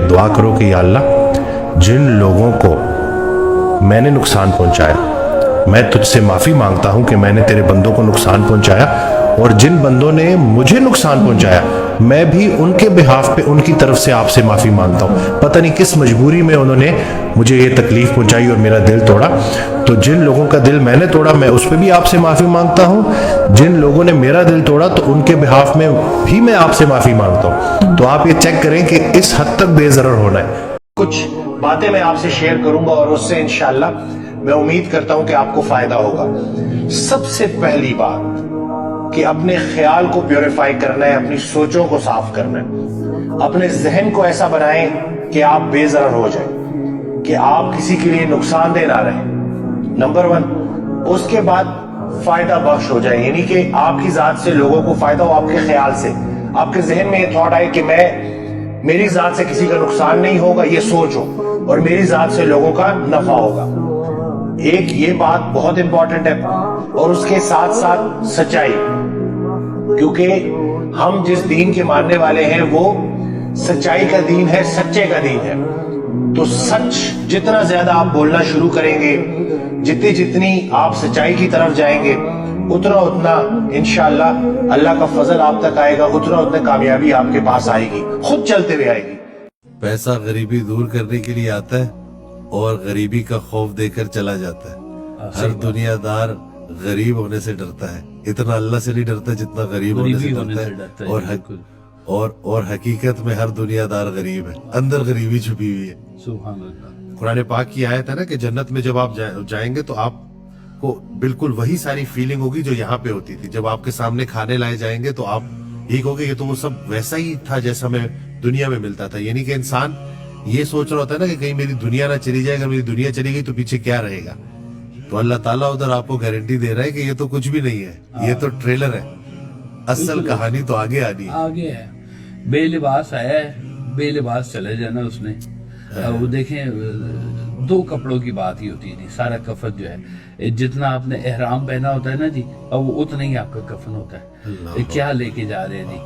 दुआ करो कि या अल्लाह जिन लोगों को मैंने नुकसान पहुंचाया, मैं तुझसे माफ़ी मांगता हूं कि मैंने तेरे बंदों को नुकसान पहुंचाया, और जिन बंदों ने मुझे नुकसान पहुंचाया मैं भी उनके बिहाफ पे उनकी तरफ से आपसे माफ़ी मांगता हूं। पता नहीं किस मजबूरी में उन्होंने मुझे ये तकलीफ़ पहुंचाई और मेरा दिल तोड़ा, तो जिन लोगों का दिल मैंने तोड़ा मैं उस पर भी आपसे माफ़ी मांगता हूं। जिन लोगों ने मेरा दिल तोड़ा तो उनके बिहाफ में भी मैं आपसे माफ़ी मांगता हूं। तो आप ये चेक करें कि इस हद तक बेज़रर होना है। कुछ बातें मैं आपसे शेयर करूंगा और उससे इंशाअल्लाह मैं उम्मीद करता हूं कि आपको फ़ायदा होगा। सबसे पहली बात कि अपने ख्याल को प्योरीफाई करना है, अपनी सोचों को साफ करना है, अपने जहन को ऐसा बनाएं कि आप बेज़रर हो जाएं, कि आप किसी के लिए नुकसानदेह ना रहें, नंबर 1। उसके बाद फायदा बख्श हो जाए, यानी कि आपकी जात से लोगों को फायदा हो, आपके ख्याल से, आपके जहन में ये थॉट आए कि मेरी जात से किसी का नुकसान नहीं होगा, ये सोच हो, और मेरी जात से लोगों का नफा होगा। एक ये बात बहुत इंपॉर्टेंट है, और उसके साथ साथ सच्चाई, क्योंकि हम जिस दीन के मानने वाले हैं वो सच्चाई का दीन है, सच्चे का दीन है। तो सच जितना ज्यादा आप बोलना शुरू करेंगे, जितनी आप सच्चाई की तरफ जाएंगे, उतना इंशाअल्लाह अल्लाह का फजल आप तक आएगा, उतनी कामयाबी आपके पास आएगी, खुद चलते हुए आएगी। पैसा गरीबी दूर करने के लिए आता है और गरीबी का खौफ देकर चला जाता है। हर दुनियादार गरीब होने से डरता है, इतना अल्लाह से नहीं डरता जितना गरीब होने से डरता है। और हकीकत में हर दुनियादार गरीब है, अंदर गरीबी छुपी हुई है। सुभान अल्लाह। कुरान पाक की आयत है ना कि जन्नत में जब आप जाएंगे तो आपको बिल्कुल वही सारी फीलिंग होगी जो यहाँ पे होती थी। जब आपके सामने खाने लाए जाएंगे तो आप यही कहोगे ये तो वो सब वैसा ही था जैसा मैं दुनिया में मिलता था। यानी कि इंसान ये सोच रहा होता है ना कि कहीं मेरी दुनिया ना चली जाए, अगर मेरी दुनिया चली गई तो पीछे क्या रहेगा। तो अल्लाह ताला उधर आपको गारंटी दे रहा है कि ये तो कुछ भी नहीं है, ये तो ट्रेलर है, असल कहानी तो आगे आनी है। आगे है। बेलिबास आया है, बेलिबास चले जाना उसने। वो देखें, 2 कपड़ों की बात ही होती है, सारा कफन जो है, जितना आपने एहराम पहना होता है ना जी, अब वो उतना ही आपका कफन होता है। क्या लेके जा रहे हैं जी।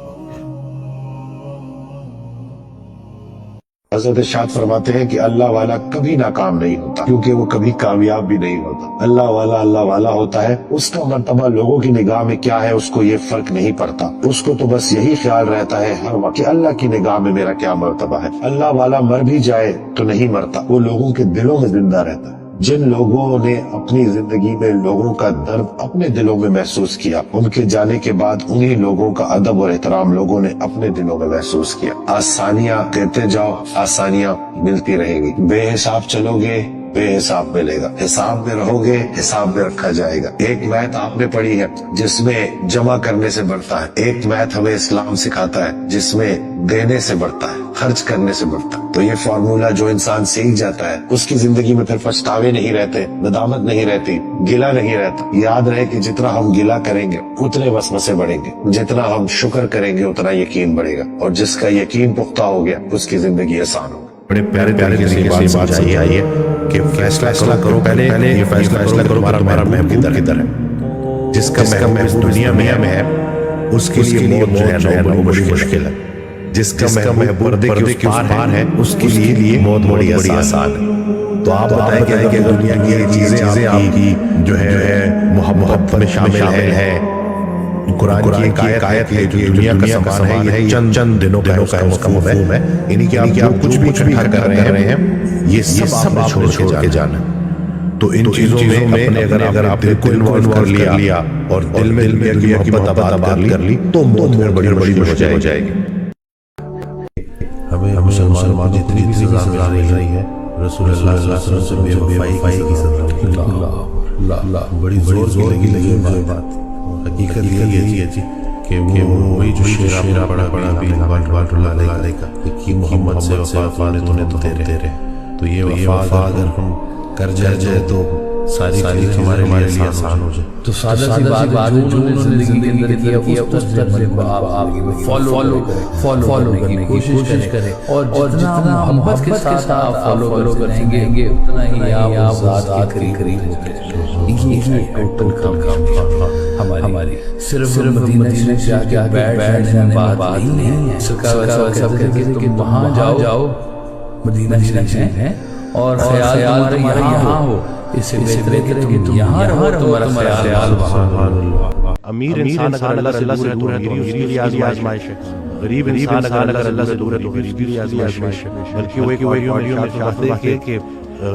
हज़रत इरशाद फरमाते हैं कि अल्लाह वाला कभी नाकाम नहीं होता, क्योंकि वो कभी कामयाब भी नहीं होता। अल्लाह वाला होता है, उसका मर्तबा लोगों की निगाह में क्या है उसको ये फर्क नहीं पड़ता। उसको तो बस यही ख्याल रहता है हर वक्त कि अल्लाह की निगाह में मेरा क्या मर्तबा है। अल्लाह वाला मर भी जाए तो नहीं मरता, वो लोगों के दिलों में जिंदा रहता है। जिन लोगों ने अपनी जिंदगी में लोगों का दर्द अपने दिलों में महसूस किया, उनके जाने के बाद उन्हीं लोगों का अदब और एहतराम लोगों ने अपने दिलों में महसूस किया। आसानियां कहते जाओ, आसानियां मिलती रहेंगी। बेहिसाब चलोगे, बेहिसाब मिलेगा। हिसाब में रहोगे, हिसाब में रखा जाएगा। एक मैथ आपने पढ़ी है जिसमें जमा करने से बढ़ता है, एक मैथ हमें इस्लाम सिखाता है जिसमें देने से बढ़ता है, खर्च करने से बढ़ता है। तो ये फॉर्मूला जो इंसान सीख जाता है उसकी जिंदगी में फिर पछतावे नहीं रहते, नदामत नहीं रहती, गिला नहीं रहता। याद रहे कि जितना हम गिला करेंगे उतने वसवसे बढ़ेंगे, जितना हम शुक्र करेंगे उतना यकीन बढ़ेगा, और जिसका यकीन पुख्ता हो गया उसकी जिंदगी आसान होगी। बड़े प्यारे तरीके से बात समझाई है कि फैसला करो, पहले ये फैसला करो हमारा महबूब किधर है। जिसका महबूब इस दुनिया में है उसके लिए मौत जो है वो मुश्किल है। जिसका महबूब पर्दे के उस पार है उसके लिए मौत बड़ी आसान है। तो आप बताएं कि अगर दुनिया की ये चीजें आपकी जो है मोहब्बत में शामिल है, कुरान की एक आयत है जो दुनिया का सामान है, ये चंद दिनों का उसका मफहूम है, यानी कि आप कुछ भी इकट्ठा कर रहे हैं ये सब आपने छोड़ के जाना। तो इन चीजों में अगर आप दिल को इन्वॉल्व कर लिया और दिल में अल्लाह की मोहब्बत कर ली तो मौत में बड़ी मुश्किल हो जाएगी। हमें मुसलमानों को जितनी भी सजा मिल रही है रसूलुल्लाह सल्लल्लाहु अलैहि वसल्लम से बेवफाई की सजा, बड़ी जोर की लगी मुझे बात। हकीकत यही है जी कि वो वही जो शेर आपने पढ़ा भी रहमतुल्लाह का कि मोहम्मद से वफा तूने तो तेरे, तो ये वफा अगर हम कर जाए तो सारी चीजें हमारे लिए आसान हो जाए। तो सादा सी बात जो उन्होंने जिंदगी के अंदर किया उस तरह से आप फॉलो करने की कोशिश करें, और जितना मोहब्बत के साथ आप फॉलो करेंगे उतना ही आप ज़ात के करीब होते हैं। ये टोटल काम हमारी सिर्फ मदीना शरीफ जाके बैठने में बात नहीं है। सरकार सब कहते हैं कि वहाँ जाओ मदीना शरीफ है और ख्याल तुम्हारा यहाँ हो, इससे बेहतर है कि तुम यहाँ रहो, तुम्हारा ख्याल वहाँ। अमीर इंसान अगर अल्लाह से दूर है तो अमीरी के लिए आजमाइश है, गरीब इंसान अगर अल्लाह से दूर है तो गरीबी के लिए आजमाइश है। बल्कि वो एक बात है कि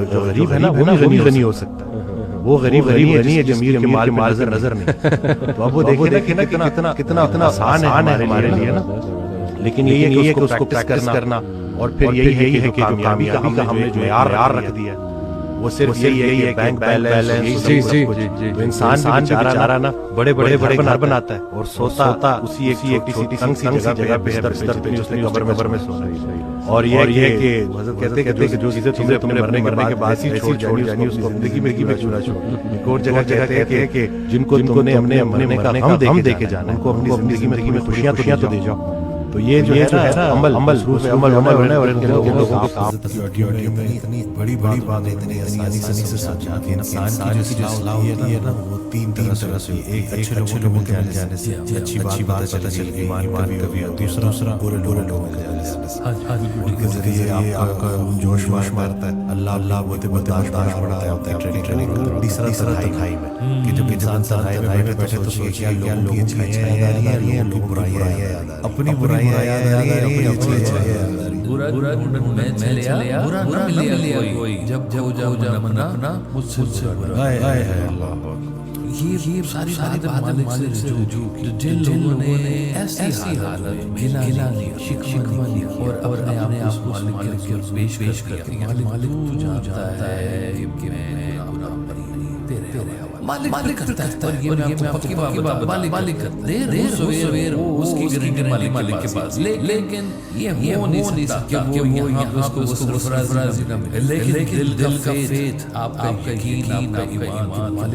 जो गरीब है ना वो भी गनी हो सकता है, वो गरीब नहीं है जो अमीर के माल नजर नहीं। तो अब वो देखे ना कितना आसान है हमारे लिए ना, लेकिन यही है कि उसको प्रैक्टिस करना, और फिर यही है कि कामयाबी का हमने जो यार रख दिया वो सिर्फ यही है कि बैंक बैलेंस। तो इंसान बेचारा ना बड़े घर बनाता है और सोता उसी एक छोटी सी जगह पे बिस्तर पे उसने कब्र में सोना है। और ये है कि हज़रत कहते हैं कि जो चीजें तुमने मरने के बाद ऐसी छोड़ जानी उसको जिंदगी में चुना एक और जगह कहते हैं कि जिनको तुमने हमने मरने का हम देके जाना, उनको अपनी जिंदगी में खुशियां तो दे जाओ। तो ये जो है ना अमल होना है, और इनके लोगों को इतनी बड़ी बात इतनी आसानी से समझा के इंसान की जो इस्लाह है ना वो तीन तरह से, एक अच्छे लोगों के मिल जाने से अच्छी बात पता चल गई, ईमान कभी दूसरा बुरे लोगों के जाने से उनके जरिए आपका जोश मारता है, अल्लाह बोलते बर्दाश्त बढ़ाया होता है ट्रेनिंग। तीसरा तन्हाई में कि जब इंसान तन्हाई में बैठे तो सोचिए क्या लोगों की अच्छाइयां याद आ रही हैं, लोग बुराइयां याद आ रही, अपनी बुराइयां याद आ रही है, अपनी अच्छाइयां याद आ रही। बुरा मैं चले आया, बुरा मिल लिया कोई, जब मना मुझसे बुरा। ये सारी मालिक से जो जिन लोगों ने ऐसी हालत गिला लिया, शिकवा लिया और अपने आप को मालिक के पेश किया, मालिक तू जानता है कि मैं तेरे मालिक करता है। और ये मैं आपको पक्की बात मालिक करता है, देर सवेर उसकी गिरंगी मालिक के पास, लेकिन ये हो नहीं सकता कि वो यहाँ उसको सरफराजी ना मिले, लेकिन दिल का फेथ, आपका यकीन, आपका ईमान,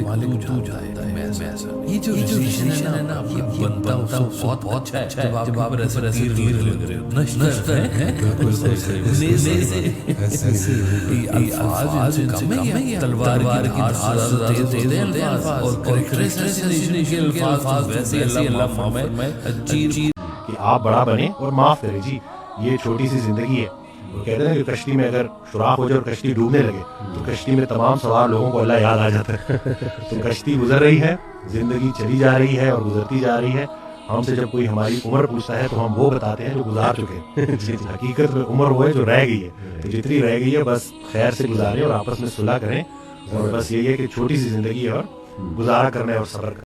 मालिक तू जानता है। ये जो रिलेशन है ना ये बनता बहुत अच्छा है। जब आप ऐसे तीर लग रहे हो नश्तर है अल्फाज कम है, तलवार की धार तेज अल्फाज और करेक्टराइजेशन के अल्फाज वैसे अल्लाह में चीर कि आप बड़ा बने और माफ करें जी, ये छोटी सी जिंदगी है। वो कहते हैं कि कश्ती में अगर सुराख हो जाए और कश्ती डूबने लगे तो कश्ती में तमाम सवार लोगों को अल्लाह याद आ जाता है। तो कश्ती गुजर रही है, जिंदगी चली जा रही है और गुजरती जा रही है। हमसे जब कोई हमारी उम्र पूछता है तो हम वो बताते हैं जो गुजार चुके हैं। हकीकत में उम्र वो है जो रह गई है, तो जितनी रह गई है बस खैर से गुजारें और आपस में सुलह करें। और बस यही है कि छोटी सी जिंदगी है और गुजारा करना है और सब्र करना।